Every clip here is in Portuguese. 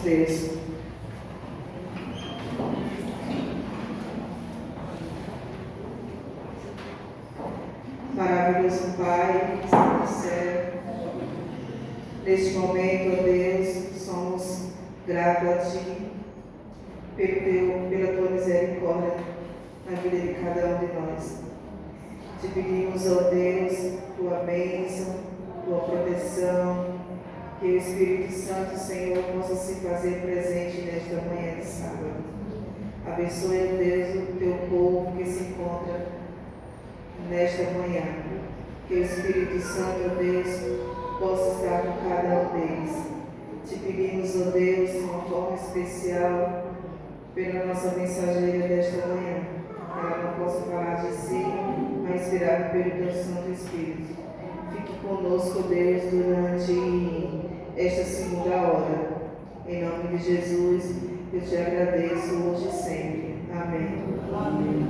Deus. Maravilhoso Pai, que está no céu, neste momento, ó Deus, somos gratos a Ti pela Tua misericórdia na vida de cada um de nós. Te pedimos, ó Deus, Tua bênção, Tua proteção, que o Espírito Santo, Senhor, possa se fazer presente nesta manhã de sábado. Abençoe, ó Deus, o Teu povo que se encontra nesta manhã. Que o Espírito Santo, ó Deus, possa estar com cada um deles. Te pedimos, ó Deus, de uma forma especial, pela nossa mensageira desta manhã, que ela não possa falar de si, mas inspirada pelo Teu Santo Espírito. Fique conosco, Deus, durante esta segunda hora. Em nome de Jesus, eu te agradeço hoje e sempre. Amém. Amém.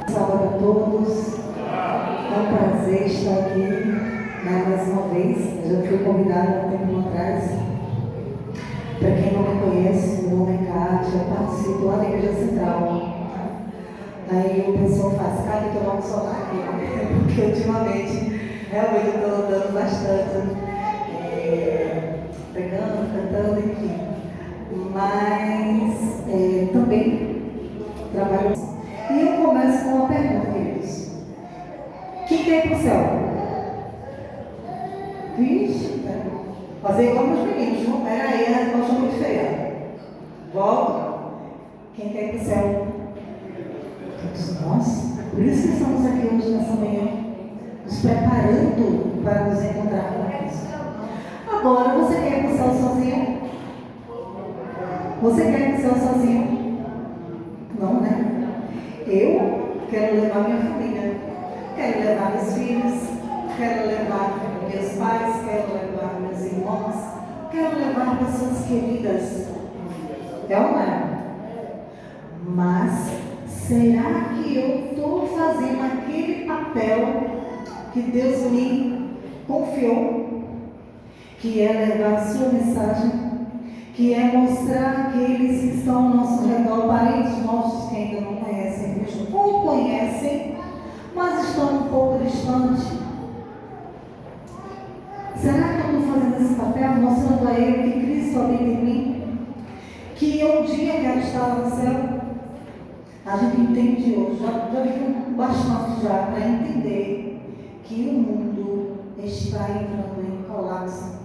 Sábado a todos. É um prazer estar aqui mais uma vez. Eu já fui convidada há um tempo atrás. Para quem não me conhece, meu nome é Kátia, eu participo lá da Igreja Central. Aí o pessoal faz, Kátia, eu estou logo só aqui, porque ultimamente realmente eu estou andando bastante, pregando, cantando, enfim. Mas também trabalho. E eu começo com uma pergunta, queridos. Quem quer ir para o céu? Vixe, fazer igual meus meninos, não? Pera aí, a resposta é muito feia. Volta. Quem quer ir para o céu? Todos nós. Por isso que estamos aqui hoje nessa manhã, nos preparando para nos encontrar com Cristo. Agora, você quer ir para o céu sozinho? Você quer ir para o céu sozinho? Não, né? Eu quero levar minha família, quero levar meus filhos, quero levar meus pais, quero levar meus irmãos, quero levar pessoas queridas. É ou não é? Mas será que eu estou fazendo aquele papel que Deus me confiou? Que é levar a sua mensagem, que é mostrar aqueles que estão ao nosso redor, parentes nossos que ainda não conhecem Cristo, ou conhecem, mas estão um pouco distantes. Será que eu estou fazendo esse papel, mostrando a ele que Cristo habita em mim? Que eu um dia quero estar lá no céu? A gente entende hoje, já viu bastante já para entender que o mundo está entrando em colapso.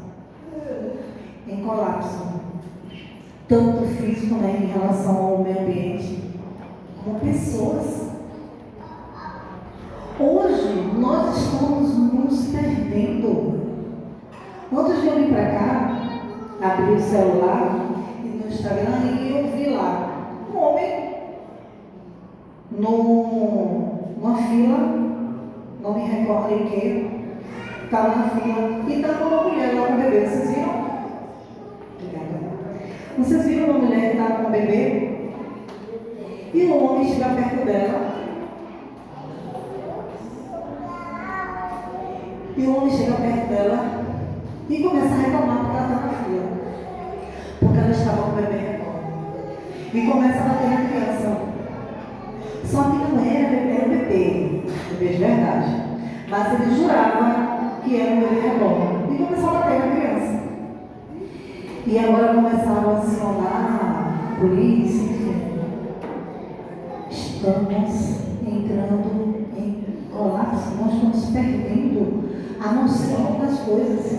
Em colapso. Tanto físico, né, em relação ao meio ambiente, como pessoas. Hoje, nós estamos nos perdendo. Ontem eu vim para cá, abri o celular e no Instagram e eu vi lá um homem numa fila, não me recordo em que, estava na fila e estava uma mulher lá com o bebê, vocês viram? Vocês viram uma mulher que estava com um bebê? E o homem chega perto dela. E o homem chega perto dela e começa a reclamar porque ela está na fila. Porque ela estava com o bebê recordo. E começa a bater na criança. Só que não era bebê de verdade. Mas ele jurava que era um bebê reborn. E começou a bater na criança. E agora começaram a acionar a polícia, enfim. Estamos entrando em colapso, nós estamos perdendo a noção das coisas.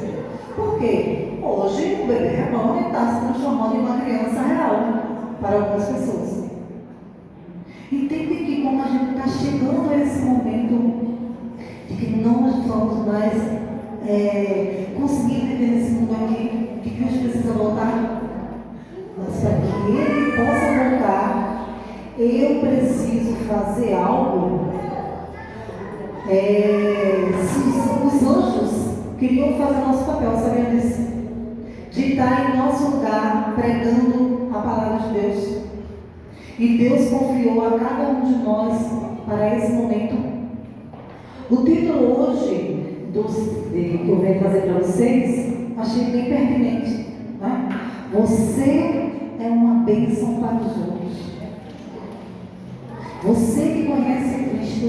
Por quê? Hoje o bebê reborn está se transformando em uma criança real para algumas pessoas. Entende que como a gente está chegando a esse momento de que não vamos mais conseguir viver nesse mundo aqui, que Cristo precisa voltar, mas para que Ele possa voltar, eu preciso fazer algo. Os anjos queriam fazer nosso papel, sabia disso? De estar em nosso lugar pregando a palavra de Deus. E Deus confiou a cada um de nós para esse momento. O título hoje que eu venho trazer para vocês, achei bem pertinente. Né? Você é uma bênção para os outros. Você que conhece Cristo,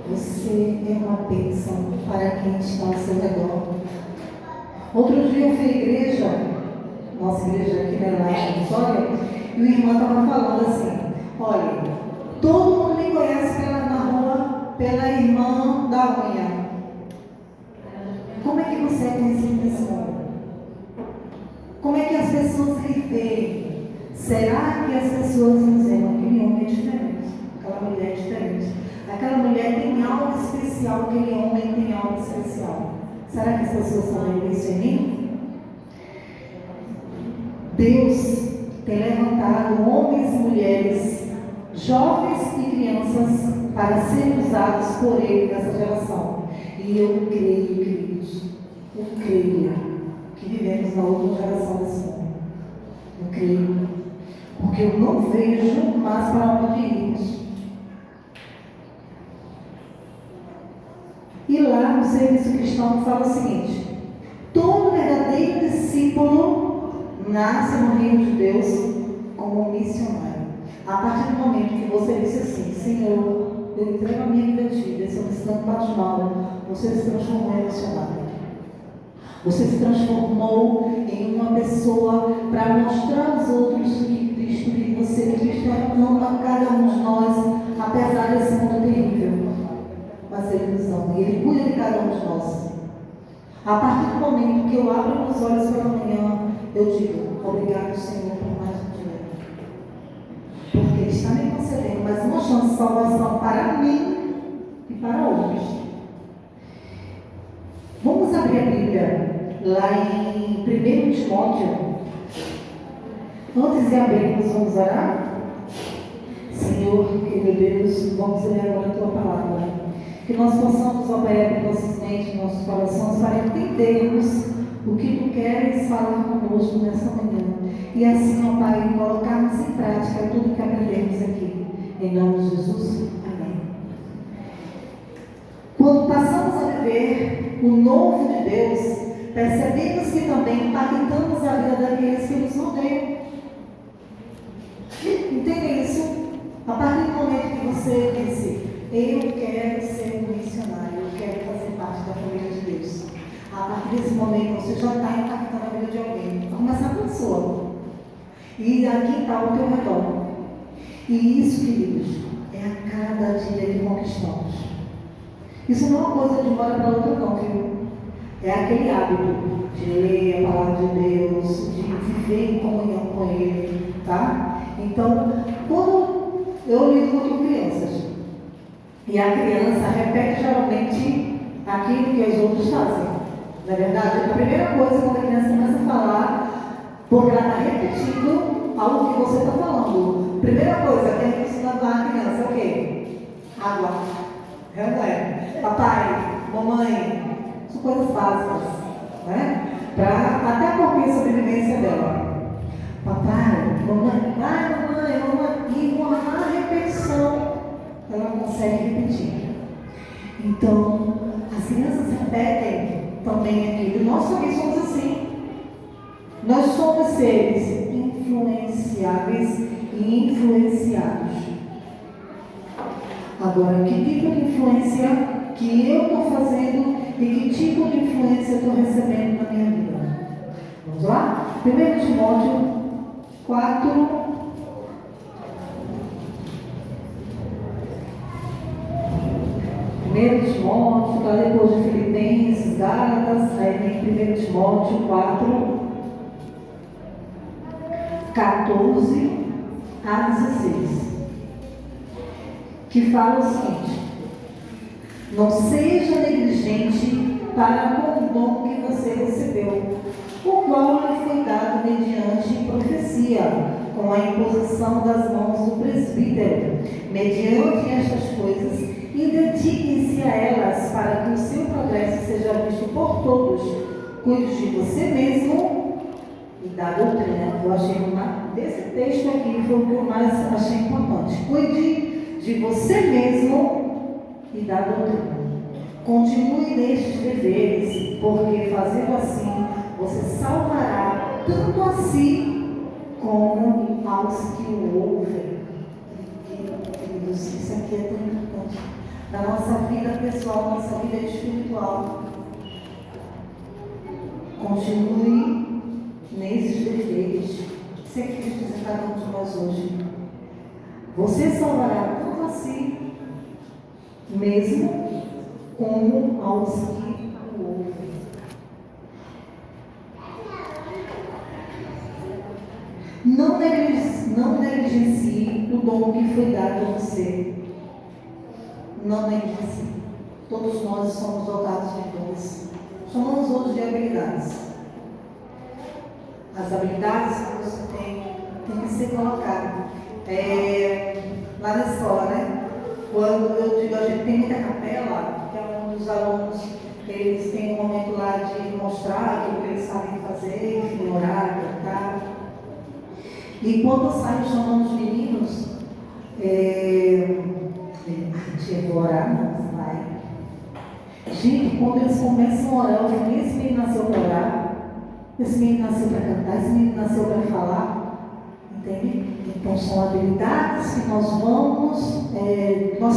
você é uma bênção para quem está ao seu redor. Outro dia eu fui à igreja, nossa igreja aqui lá em Vitória, e o irmão estava falando assim: olha, todo mundo me conhece na rua pela irmã da unha. Como é que você é conhecido nesse mundo? Como é que as pessoas lhe veem? Será que as pessoas dizem aquele homem é diferente? Aquela mulher é diferente. Aquela mulher tem algo especial, aquele homem tem algo especial. Será que as pessoas estão vendo isso em mim? Deus tem levantado homens e mulheres, jovens e crianças, para serem usados por Ele nessa geração. E eu creio, queridos, eu creio que vivemos na outra geração desse mundo. Eu creio. Porque eu não vejo mais para onde irmos. E lá no serviço cristão fala o seguinte: todo verdadeiro discípulo nasce no reino de Deus como missionário. A partir do momento que você disse assim: Senhor, eu entrego a minha vida a Ti, desse instante batismal, você se transformou em missionário. Você se transformou em uma pessoa para mostrar aos outros que Cristo vive em você, que Cristo ama cada um de nós, apesar desse mundo terrível. Mas Ele nos ama e Ele cuida de cada um de nós. A partir do momento que eu abro meus olhos pela manhã, eu digo: obrigado, Senhor, por mais um dia. Porque Ele está me concedendo mais uma chance de salvação para mim e para outros. Vamos abrir a Bíblia lá em 1 Timóteo. Antes de abrirmos, vamos orar? Senhor, querido Deus, vamos ler agora a Tua palavra. Que nós possamos, ó Pai, abrir nossas mentes, nossos corações, para entendermos o que Tu queres falar conosco nessa manhã. E assim, ó Pai, colocarmos em prática tudo que aprendemos aqui. Em nome de Jesus. Amém. Quando passamos a viver o novo de Deus, percebemos que também impactamos a vida daqueles que nos rodeiam. Entende isso? A partir do momento que você disse: eu quero ser um missionário, eu quero fazer parte da família de Deus. A partir desse momento você já está impactando a vida de alguém. Vai começar pela sua. E aqui está ao teu redor. E isso, queridos, é a cada dia que conquistamos. Isso não é uma coisa de uma hora para outra, não, viu? É aquele hábito de ler a palavra de Deus, de viver em comunhão com Ele, tá? Então, quando eu lido com crianças, e a criança repete geralmente aquilo que os outros fazem, não é verdade? A primeira coisa quando a criança começa a falar, porque ela está repetindo algo que você está falando. Primeira coisa que a gente ensina a criança é o quê? Água. É ou não é? Papai, mamãe, são coisas básicas, né? Até porque a sobrevivência dela. Papai, mamãe, e com a repetição ela consegue repetir. Então, as crianças repetem também aquilo. Nós também somos assim. Nós somos seres influenciáveis e influenciados. Agora, que tipo de influência que eu estou fazendo e que tipo de influência eu estou recebendo na minha vida? Vamos lá? 1 Timóteo 4. Timóteo, está depois de Filipenses, Gálatas, aí vem 1 Timóteo 4, 14 a 16, que fala o seguinte: não seja negligente para com o dom que você recebeu, o qual lhe foi dado mediante profecia, com a imposição das mãos do presbítero. Mediante estas coisas, e dediquem-se a elas, para que o seu progresso seja visto por todos. Cuide de você mesmo e da doutrina. Eu achei desse texto aqui foi o que eu mais achei importante. Cuide de você mesmo e da doutrina. Continue nestes deveres, porque fazendo assim, você salvará tanto a si como aos que o ouvem. Queridos, isso aqui é tão importante. Na nossa vida pessoal, nossa vida espiritual. Continue nesses defeitos. Isso é que Cristo diz a cada um de nós hoje. Você salvará tanto a si, mesmo como aos que o ouvem. Não negligencie o dom que foi dado a você. Não negligencie. Todos nós somos dotados de dons. Somos outros de habilidades. As habilidades que você tem que ser colocadas. Lá na escola, né? Quando eu digo, a gente tem muita capela, que é um dos alunos, eles têm um momento lá de mostrar o que eles sabem fazer, enfim, orar, cantar. E quando eu saio chamando os meninos, tia, vou orar, não, vai. Gente, quando eles começam a orar, eu digo, esse menino nasceu para orar, esse menino nasceu para cantar, esse menino nasceu para falar, entende? Então são habilidades que nós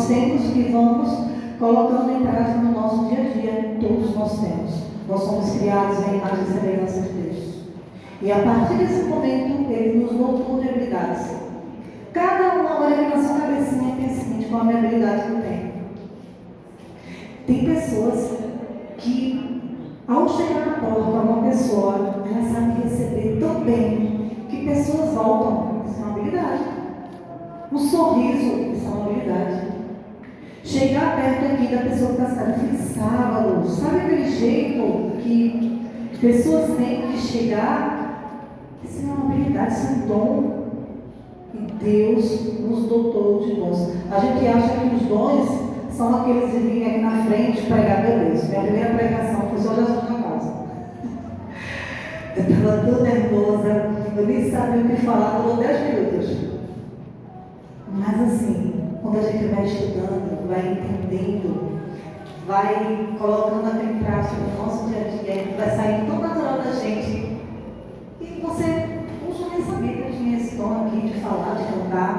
temos que vamos colocando em prática no nosso dia a dia, todos nós temos. Nós somos criados em imagem e semelhança de Deus. E a partir desse momento, Ele nos dotou de habilidades. Cada uma olha na sua cabecinha e pensa o seguinte: qual é a minha habilidade que eu tenho? Tem pessoas que, ao chegar na porta, uma pessoa, ela sabe receber tão bem que pessoas voltam. Isso é uma habilidade. Um sorriso, isso é uma habilidade. Chegar perto aqui da pessoa que está saindo sábado, sabe aquele jeito que pessoas têm de chegar? Isso é uma habilidade, isso é um dom. E Deus nos dotou de dons. A gente acha que os dons são aqueles de vir aqui na frente pregar. Meu Deus, minha primeira pregação foi só Jesus na casa. Eu estava tão nervosa, eu nem sabia o que falar, durou 10 minutos. Mas assim, quando a gente vai estudando, vai entendendo, vai colocando até em prática no nosso dia a dia, vai sair tão natural da gente. E você, puxa, eu nem sabia que eu tinha esse tom aqui de falar, de cantar.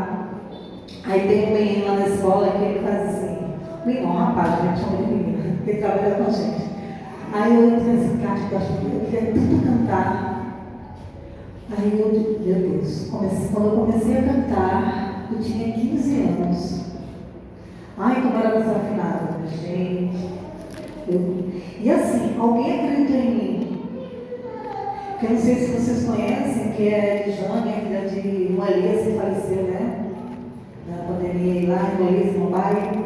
Aí tem um menino lá na escola que ele faz assim, menino, rapaz, a gente chama de menino, que trabalha com a gente. Aí eu disse assim, Cátia, eu queria tanto cantar. Aí eu disse, meu Deus, quando eu comecei a cantar, eu tinha 15 anos. Ai, como era desafinada, gente. E assim, alguém acreditou em mim. Que eu não sei se vocês conhecem, que é Jane, filha de uma Elias que faleceu, né? Na pandemia lá em Elias, no bairro.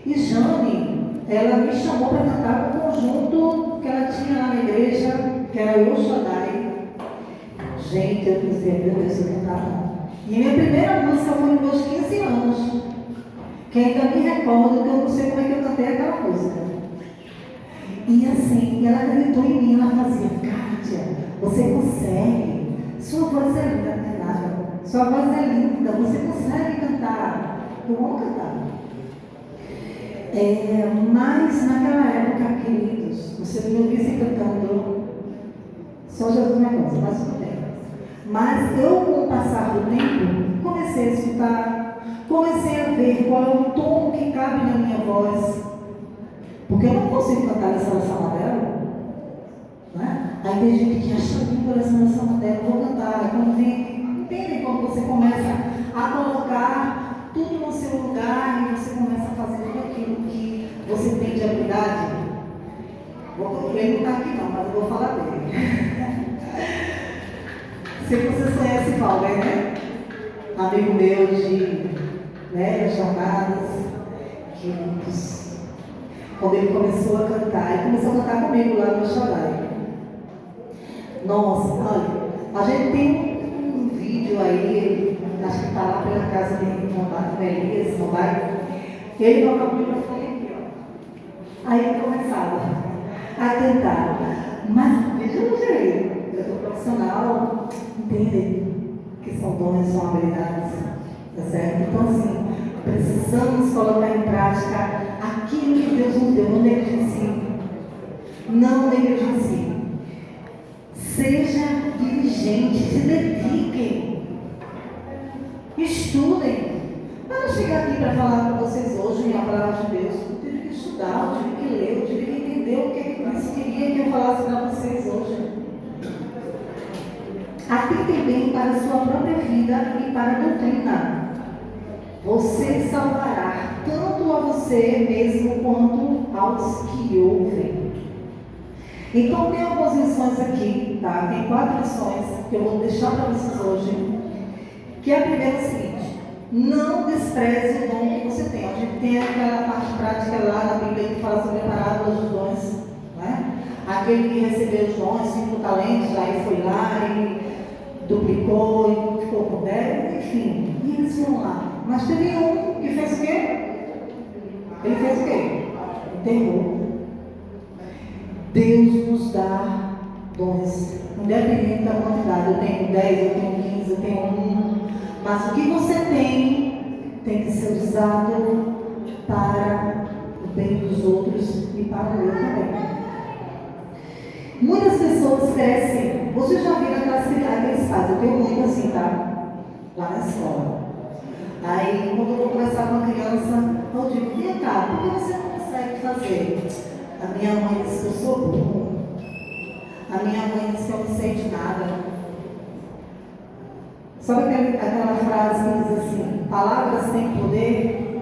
E Jane, ela me chamou para cantar com um conjunto que ela tinha lá na igreja, que era o Shaddai. Gente, eu pensei, meu Deus, eu cantar não. E minha primeira música foi nos meus 15 anos. Que ainda me recordo que eu não sei como é que eu cantei aquela música. E assim, ela acreditou em mim, ela fazia, Kátia, você consegue. Sua voz é linda, não é nada. Sua voz é linda, você consegue cantar. Eu amo cantar. Mas naquela época, queridos, você me ouvisse cantando, só Jesus me conta, mas tudo bem. Mas eu, com o passar do tempo, comecei a escutar, comecei a ver qual é o tom que cabe na minha voz. Porque eu não consigo cantar essa oração amarela, né? Aí tem gente que acha lindo a oração amarela, eu vou cantar. Aí quando vem, entendem quando você começa a colocar tudo no seu lugar e você começa a fazer tudo aquilo que você tem de habilidade. Ele não está aqui não, mas eu vou falar dele. Se vocês conhecem Paulo, né? Amigo meu das jornadas, queridos. Quando ele começou a cantar, ele começou a cantar comigo lá no Shaddai. Nossa, olha, a gente tem um vídeo aí, acho que está lá pela casa de Elias, no bairro. Ele colocou o microfone aqui, ó. Aí ele começava a cantar. Mas, veja o jeito. Eu sou profissional, entende? Que são dons, são habilidades, tá certo? Então, assim, precisamos colocar em prática aquilo que Deus nos deu. Não negligencie. Não negligencie. Seja diligente. inteligentes, se dediquem, estudem. Para chegar aqui para falar com vocês hoje a palavra de Deus, eu tive que estudar, eu tive que ler, eu tive que entender o que Cristo queria que eu falasse para vocês hoje. Atentem bem para a sua própria vida e para a doutrina. Você salvará tanto a você mesmo quanto aos que ouvem. Então tem algumas lições aqui, tá? Tem 4 lições que eu vou deixar para vocês hoje. Que a primeira é a seguinte: não despreze o dom que você tem. A gente tem aquela parte prática lá na Bíblia que fala sobre a parábola dos dons, né? Aquele que recebeu os dons, 5 talentos, aí foi lá e duplicou e ficou com 10, enfim, e eles foram lá. Mas teve um que fez o quê? Ele fez o quê? Enterrou. Deus nos dá dons, independente da quantidade. Eu tenho 10, eu tenho 15, eu tenho 1. Mas o que você tem que ser usado para o bem dos outros e para o meu também. Muitas pessoas crescem. Vocês já viram aqueles pais? Eu tenho muito assim, tá? Lá na escola. Aí, quando eu vou conversar com uma criança, eu digo: vem cá, por que você não consegue fazer? A minha mãe disse que eu sou burro. A minha mãe disse que eu não sei de nada. Sabe aquela frase que diz assim: palavras têm poder?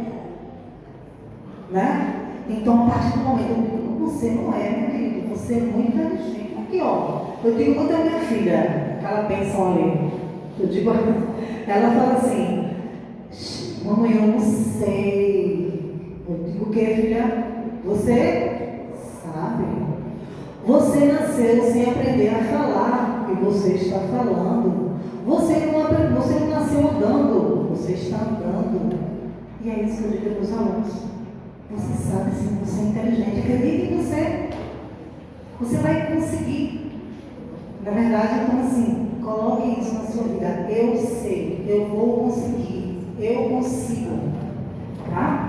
Né? Então, a partir do momento, eu digo: você não é, meu querido, você é muito inteligente. Aqui, ó, eu digo muito a minha filha, aquela pensão ali. Eu digo, ela fala assim: mamãe, eu não sei. Eu digo: o que, filha? Você sabe. Você nasceu sem aprender a falar o que você está falando. Você não nasceu andando, você está andando. E é isso que eu digo para os alunos: você sabe sim, você é inteligente, acredite em você. Você vai conseguir. Na verdade, então assim, coloque isso na sua vida: eu sei, eu vou conseguir, eu consigo. Tá?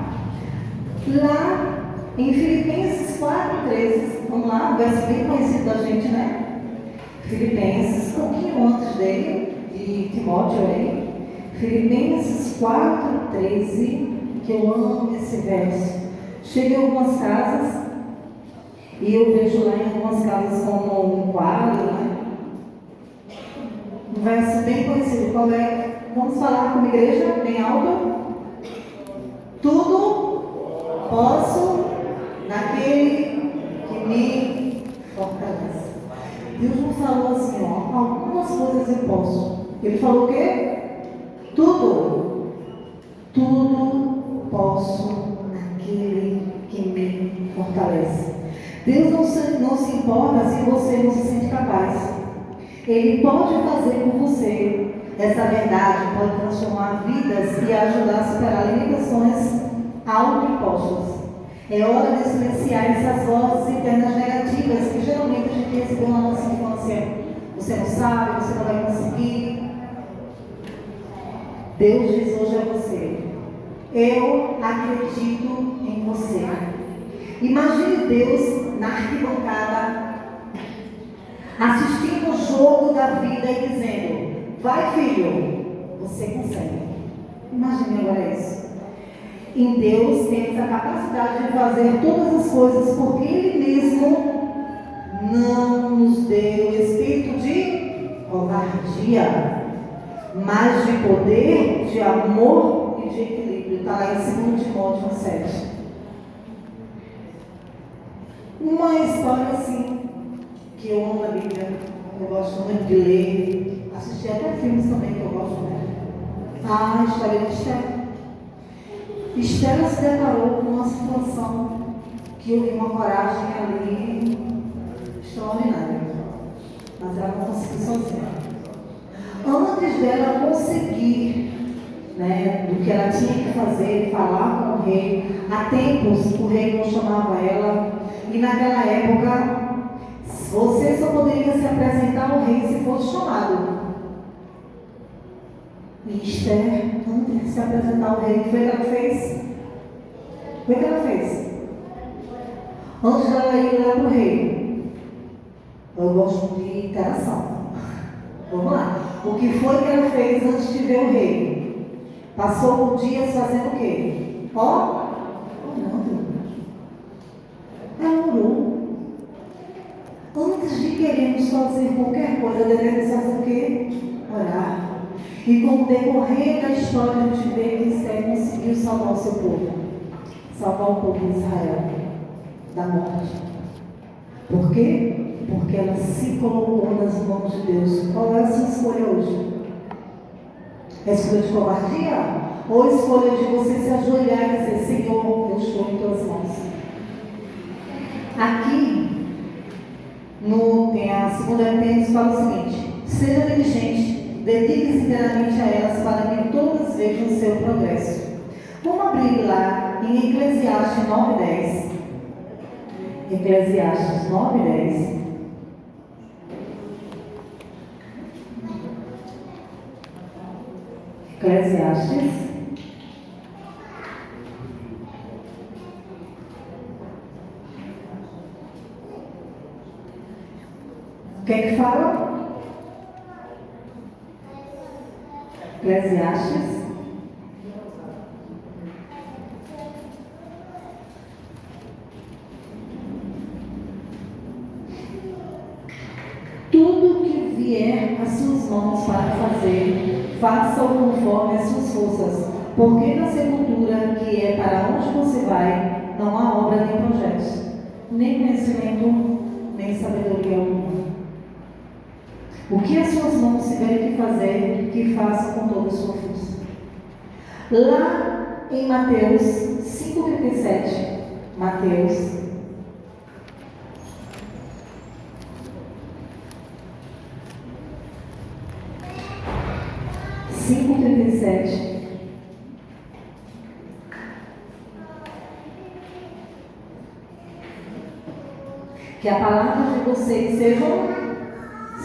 Lá em Filipenses 4:13, vamos lá, um verso bem conhecido da gente, né? Filipenses, um pouquinho antes dele, de Timóteo aí. Filipenses 4:13, que eu amo esse verso. Cheguei a algumas casas e eu vejo lá em algumas casas como um quadro, né? Um verso bem conhecido. Qual é? Vamos falar como igreja, bem alto. Tudo posso naquele que me fortalece. Deus não falou assim, ó, algumas coisas eu posso. Ele falou o quê? Tudo. Tudo posso naquele que me fortalece. Deus não se importa se você não se sente capaz. Ele pode fazer por você. Essa verdade pode transformar vidas e ajudar a superar limitações autoimpostas. É hora de silenciar essas vozes internas negativas que geralmente a gente recebeu na nossa infância. Você não sabe, você não vai conseguir. Deus diz hoje a você: eu acredito em você. Imagine Deus na arquibancada, assistindo o jogo da vida e dizendo: vai, filho, você consegue. Imagine agora isso. Em Deus temos a capacidade de fazer todas as coisas, porque Ele mesmo não nos deu o espírito de covardia, mas de poder, de amor e de equilíbrio. Está lá em 2 Timóteo 7. Uma história assim, que eu amo na Bíblia, eu gosto muito de ler, assistir até filmes também que eu gosto muito. A história de Esther. Esther se deparou com uma situação que eu vi uma coragem ali extraordinária, mas ela não conseguiu sozinha. Antes dela conseguir, né, do que ela tinha que fazer, falar com o rei, há tempos o rei não chamava ela, e naquela época você só poderia se apresentar ao rei se fosse chamado. E Esther, antes de se apresentar ao rei, foi o que ela fez? Foi o que ela fez? Antes dela ir lá para o rei, eu gosto de interação. Vamos lá. O que foi que ela fez antes de ver o rei? Passou dias fazendo o quê? Orando. Ela orou. Antes de querermos fazer qualquer coisa, devemos fazer o quê? Orar. E com o decorrer da história, a gente vê que Esther conseguiu salvar o seu povo. Salvar o povo de Israel da morte. Por quê? Porque ela se colocou nas mãos de Deus. Qual é a sua escolha hoje? É a escolha de covardia? Ou a escolha de você se ajoelhar e dizer: Senhor, eu estou em tuas mãos? Aqui, tem a segunda Coríntios fala o seguinte: seja diligente, dedique-se inteiramente a elas para que todas vejam o seu progresso. Vamos abrir lá em Eclesiastes 9:10. Eclesiastes 9:10. Eclesiastes. O que é que fala? Eclesiastes. Tudo que vier às suas mãos para fazer, faça-o conforme as suas forças, porque na sepultura, que é para onde você vai, não há obra nem projetos, nem conhecimento, nem sabedoria alguma. O que as suas mãos tiverem que fazer, que faça com toda a sua força. Lá em Mateus 5,37, Mateus 5,37. Que a palavra de vocês sejam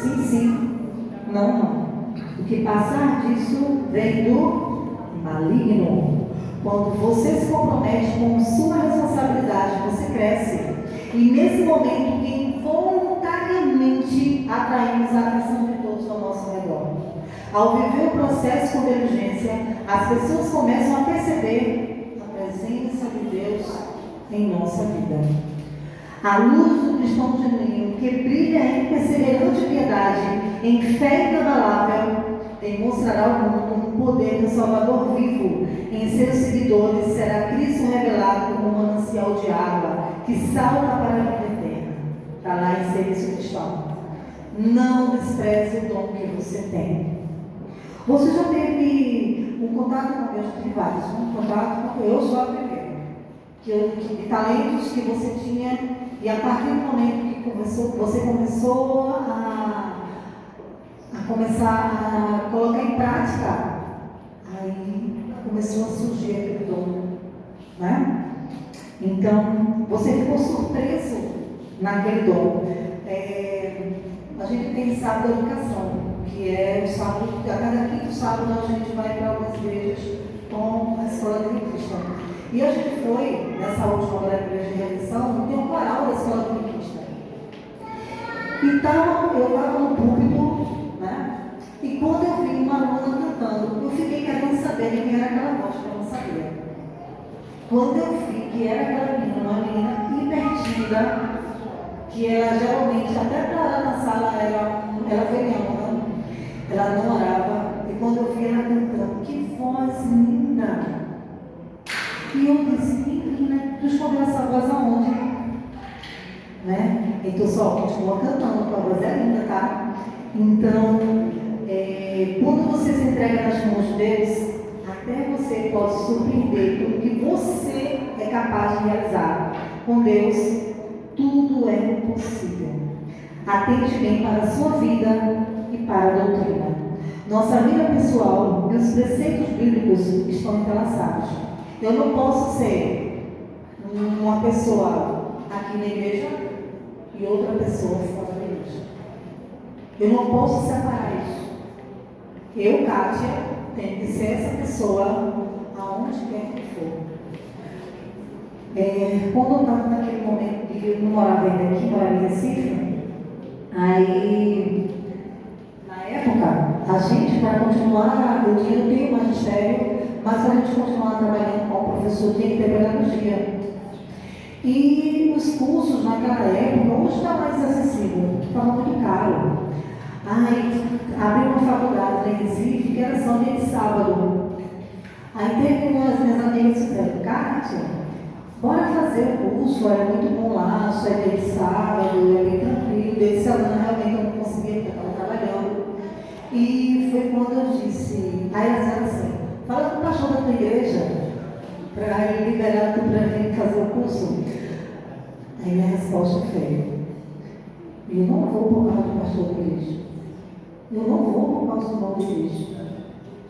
sim, sim, não, não. O que passar disso vem do maligno. Quando você se compromete com sua responsabilidade, você cresce. E nesse momento, involuntariamente atraímos a atenção de todos ao nosso redor. Ao viver o processo com diligência, as pessoas começam a perceber a presença de Deus em nossa vida. A luz do cristão genuíno, que brilha em perseverante piedade, em fé inabalável, demonstrará ao mundo o poder do Salvador vivo. Em seus seguidores será Cristo revelado como um manancial de água que salta para a vida eterna. Está lá em Serviço Cristão. Não despreze o dom que você tem. Você já teve um contato com Deus? Tive vários. Um contato com eu sou a primeira. De talentos que você tinha, e a partir do momento que você começou a colocar em prática, aí começou a surgir aquele dom, né? Então, você ficou surpreso naquele dom. A gente tem sábado da educação, que é o sábado, a cada quinto sábado a gente vai para algumas igrejas com a escola de cristã. E a gente foi, nessa última agora igreja de redenção, tem um coral da escola de cristã. E eu estava no púlpito, né? E quando eu vi uma aluna cantando, eu fiquei querendo saber de quem era aquela voz, que eu não sabia. Quando eu vi que era aquela menina, uma menina hiper tímida, que ela geralmente, até para lá na sala, ela veiana, ela não orava. E quando eu vi ela cantando, que voz linda! E eu disse: menina, tu escondeu essa voz aonde? Né? Então só continua cantando, tua voz é linda, tá? Então, quando você se entrega nas mãos de Deus, até você pode surpreender com o que você é capaz de realizar. Com Deus, tudo é possível. Atente bem para a sua vida e para a doutrina. Nossa vida pessoal e os preceitos bíblicos estão entrelaçados. Eu não posso ser uma pessoa aqui na igreja e outra pessoa fora da igreja. Eu não posso separar isso. Eu, Kátia, tenho que ser essa pessoa aonde quer que for. Quando eu estava naquele momento de eu não morava ainda aqui, morava em Recife, aí, na época, outra, a gente vai continuar, eu tenho magistério, mas para a gente continuar trabalhando com o professor tem que ter pedagogia. E os cursos naquela época, hoje está mais acessível, estava muito caro. Aí abri uma faculdade em Recife que era só dia de sábado. Aí teve umas minhas amigas que disseram, Kátia, bora fazer o curso, era muito bom lá, só é dia de sábado, é bem tranquilo. Dia de semana realmente eu não conseguia, porque eu estava trabalhando. E foi quando eu disse, aí elas disseram assim, fala com o pastor da tua igreja, para ele liberar tu para vir fazer o curso. Aí minha resposta foi, eu não vou por causa do pastor da igreja. Eu não vou por causa do nome de igreja.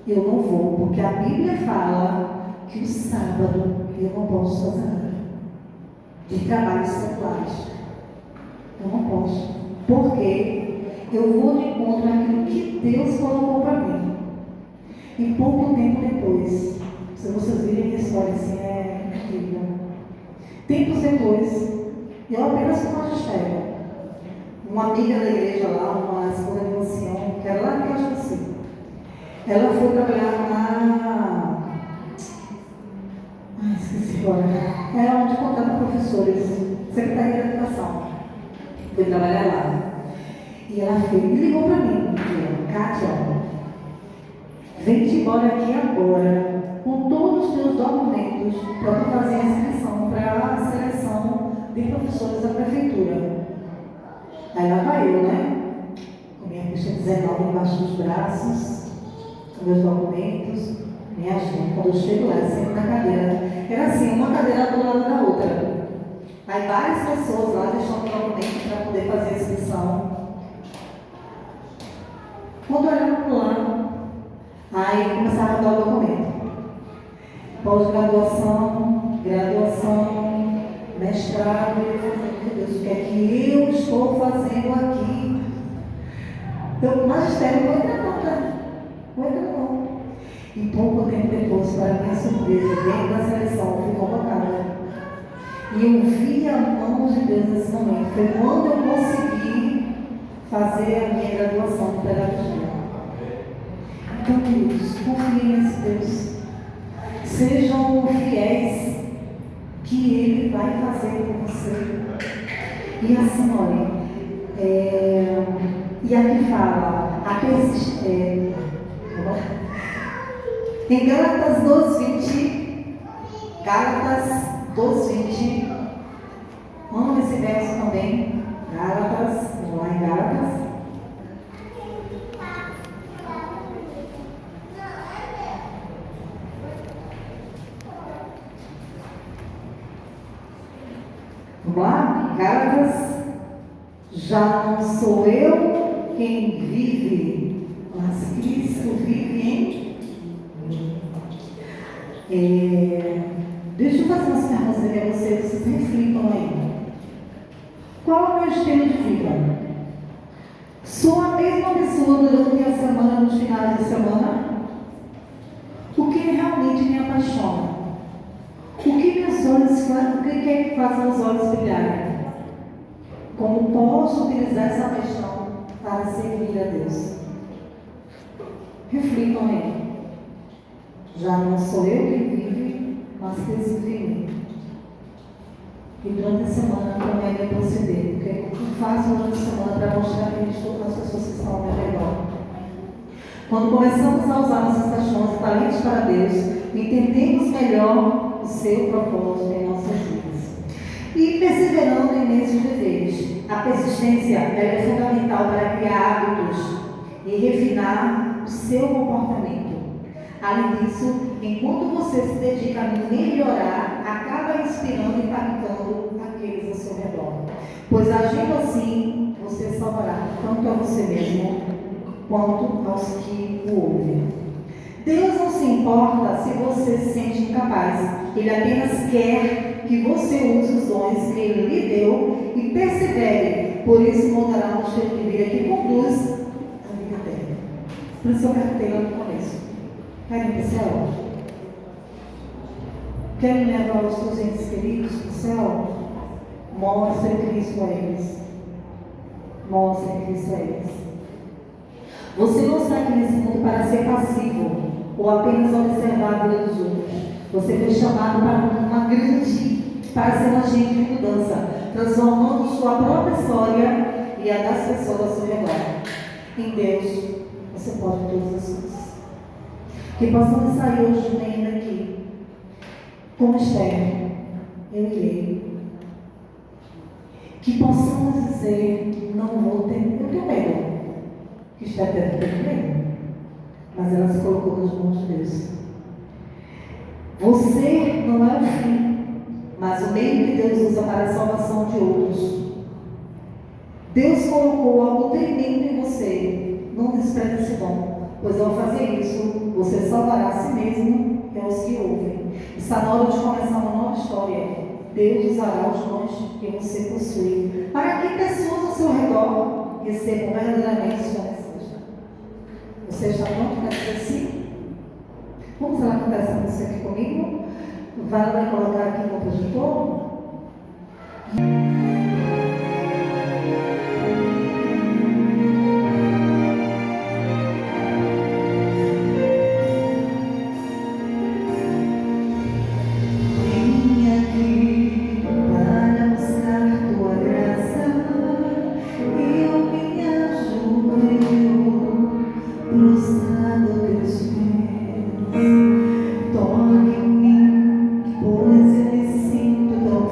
Eu não vou, porque a Bíblia fala que o sábado eu não posso fazer nada. De trabalhos seculares. Eu não posso. Porque eu vou de encontro àquilo que Deus colocou para mim. E pouco tempo depois, se vocês virem a história assim, é incrível. Tempos depois, eu apenas com magistério. Uma amiga da igreja lá, uma esposa de ancião, que era lá que eu acho assim. Ela foi trabalhar na. Esqueci agora. É onde contrata professores, Secretaria de Educação. Foi trabalhar lá. E ela ligou para mim, Kátia, vem-te embora aqui agora, com todos os teus documentos, para tu fazer a inscrição para a seleção de professores da prefeitura. Aí lá vai eu, né? Com minha ficha 19 embaixo dos braços, com meus documentos, minha gente. Quando eu chego lá, eu sento na cadeira. Era assim, uma cadeira do lado da outra. Aí várias pessoas lá deixando o documento para poder fazer a inscrição. Quando eu olhava para o lado, aí começava a dar o documento. Pós-graduação, graduação, mestrado, meu Deus, o que é que eu estou fazendo aqui? Eu, magistério, vou entrar não. E pouco tempo depois, para minha surpresa, dentro da seleção, fui convocada. E eu vi a mão de Deus nesse momento. Foi quando eu consegui fazer a minha graduação de pedagogia. Então, queridos, confiem nesse Deus. Sejam fiéis, que Ele vai fazer com você. E assim, olha, e aqui fala, em Gálatas 2:20, Gálatas 2:20, amo esse verso também, Gálatas, vamos lá em Gálatas. Vamos lá? Gálatas, já não sou eu quem vive, mas Cristo vive em mim. Deixa eu fazer umas perguntas aqui a vocês reflitam aí. Qual é o meu estilo de vida? Sou a mesma pessoa durante a semana, nos finais de semana? O que realmente me apaixona? O que meus olhos fazem? O que é que faz meus olhos brilharem? Como posso utilizar essa paixão para servir a Deus? Reflitam aí. Já não sou eu que vive, mas Cristo vive em mim. E durante a semana como é meu proceder? Porque eu faço durante a semana para mostrar que estou com as pessoas que estão ao meu redor. Quando começamos a usar nossas paixões e talentos para Deus, entendemos melhor o seu propósito em nossas vidas. E perseverando em imensos deveres. A persistência é fundamental para criar hábitos e refinar o seu comportamento. Além disso, enquanto você se dedica a melhorar, acaba inspirando e impactando aqueles ao seu redor. Pois agindo assim, você salvará tanto a você mesmo, quanto aos que o ouvem. Deus não se importa se você se sente incapaz. Ele apenas quer que você use os dons que Ele lhe deu e persevere. Por isso, montará um estilo de vida que conduz a vida dela. Por isso eu perguntei lá no começo. Querem para o céu? Querem levar os seus entes queridos para o céu? Mostre Cristo a eles. Mostre Cristo a eles. Você não está aqui nesse mundo para ser passivo ou apenas observar a vida dos outros. Você foi chamado para ser um agente de mudança, transformando sua própria história e a das pessoas ao seu redor. Em Deus, você pode todas as coisas. Que possamos sair hoje de manhã daqui, como Esther, eu irei. Que possamos dizer, não vou ter, eu tenho medo. Que Esther teve medo, mas ela se colocou nas mãos de Deus. Você não é o fim, mas o meio que Deus usa para a salvação de outros. Deus colocou algo tremendo em você. Não despreze esse dom, pois ao fazer isso, você salvará a si mesmo e aos que ouvem. Está na hora de começar uma nova história. Deus usará os dons que você possui para que pessoas ao seu redor recebam verdadeiramente sua resposta. Você está pronto para dizer sim? Vamos lá cantar essa música aqui comigo? Vai colocar aqui no projetor? Toque em mim, pois eu me sinto tão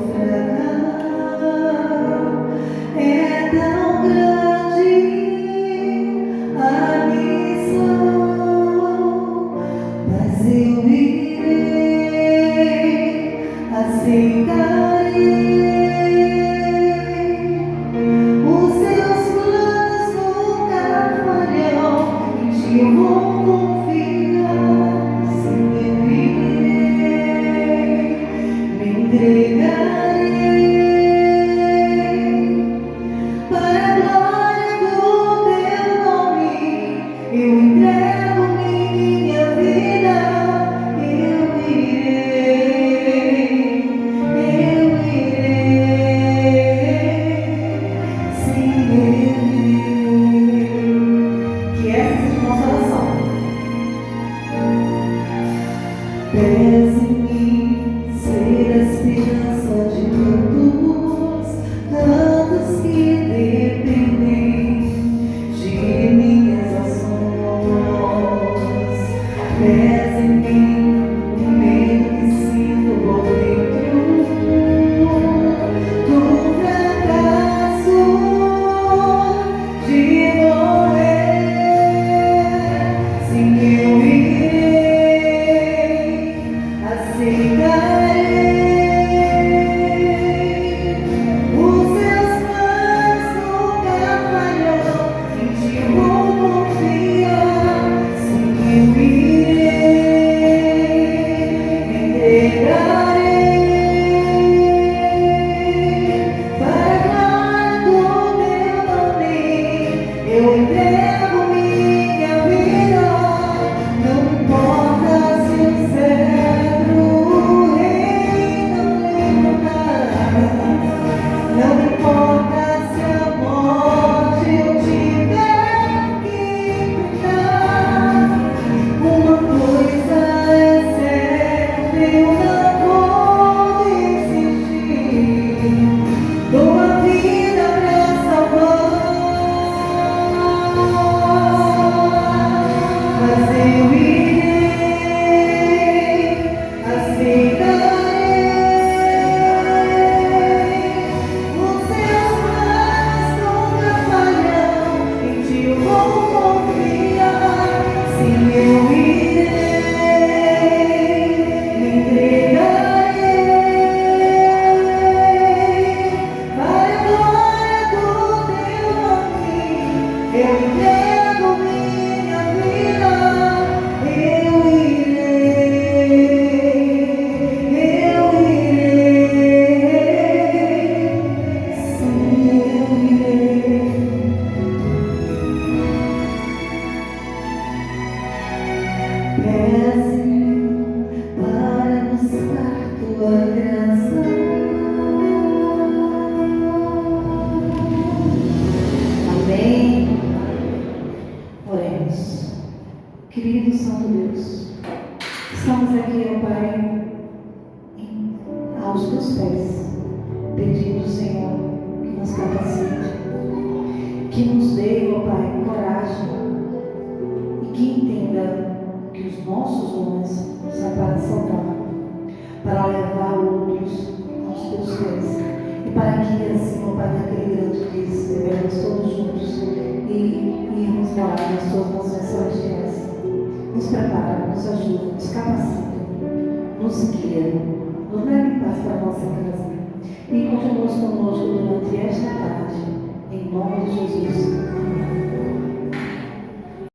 Espírito Santo Deus, estamos aqui, ó Pai, aos teus pés, pedindo, Senhor, que nos capacite, que nos dê, ó Pai, coragem e que entenda que os nossos homens são para salvar, para levar outros aos teus pés e para que, assim, ó Pai, naquele grande dia, estivermos todos juntos e irmos morar nas tuas mansões celestiais. Nos prepara, nos ajuda, nos capacita, nos guia, nos leva em paz para a nossa casa e continua conosco durante esta tarde, em nome de Jesus.